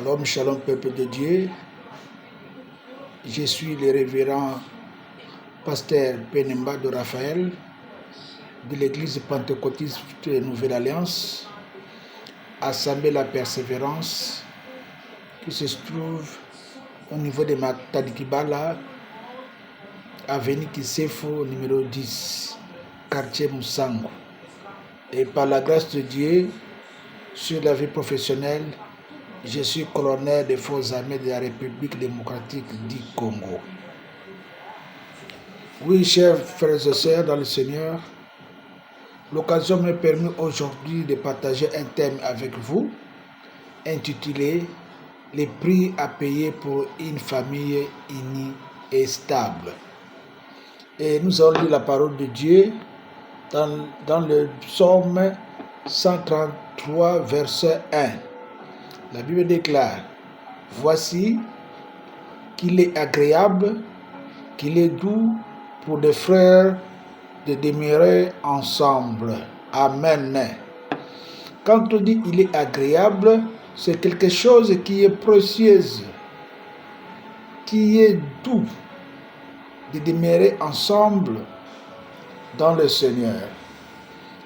Shalom, shalom, peuple de Dieu. Je suis le révérend pasteur Penemba de Raphaël de l'église pentecôtiste de Nouvelle Alliance, Assemblée La Persévérance, qui se trouve au niveau de Matadikibala, avenue Kisefo, numéro 10, quartier Moussango. Et par la grâce de Dieu, sur la vie professionnelle, je suis colonel des forces armées de la République démocratique du Congo. Oui, chers frères et sœurs dans le Seigneur, l'occasion me permet aujourd'hui de partager un thème avec vous, intitulé « Les prix à payer pour une famille unie et stable ». Et nous allons lire la parole de Dieu dans le psaume 133, verset 1. La Bible déclare: « Voici qu'il est agréable, qu'il est doux pour des frères de demeurer ensemble. » Amen. Quand on dit il est agréable, c'est quelque chose qui est précieuse, qui est doux de demeurer ensemble dans le Seigneur.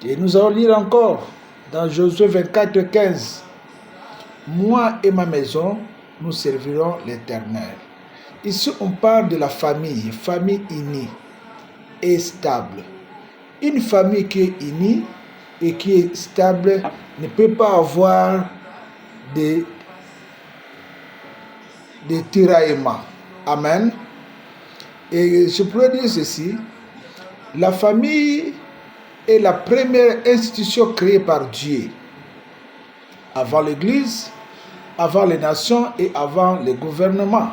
Et nous allons lire encore dans Josué 24, 15. Moi et ma maison, nous servirons l'Éternel. Ici, on parle de la famille unie et stable. Une famille qui est unie et qui est stable ne peut pas avoir de tiraillements. Amen. Et je pourrais dire ceci, la famille est la première institution créée par Dieu, avant l'Église, avant les nations et avant les gouvernements.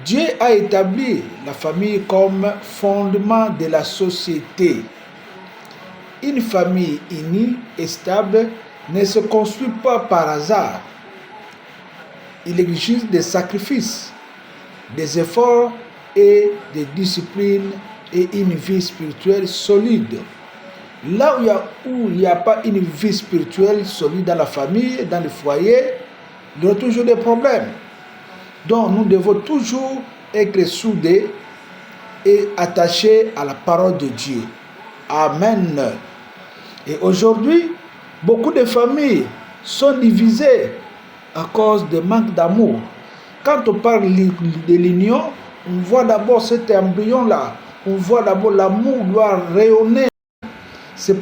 Dieu a établi la famille comme fondement de la société. Une famille unie et stable ne se construit pas par hasard. Il exige des sacrifices, des efforts et des disciplines et une vie spirituelle solide. Là où il n'y a pas une vie spirituelle solide dans la famille, dans le foyer, il y aura toujours des problèmes. Donc nous devons toujours être soudés et attachés à la parole de Dieu. Amen. Et aujourd'hui, beaucoup de familles sont divisées à cause de manque d'amour. Quand on parle de l'union, on voit d'abord cet embryon-là. On voit d'abord l'amour doit rayonner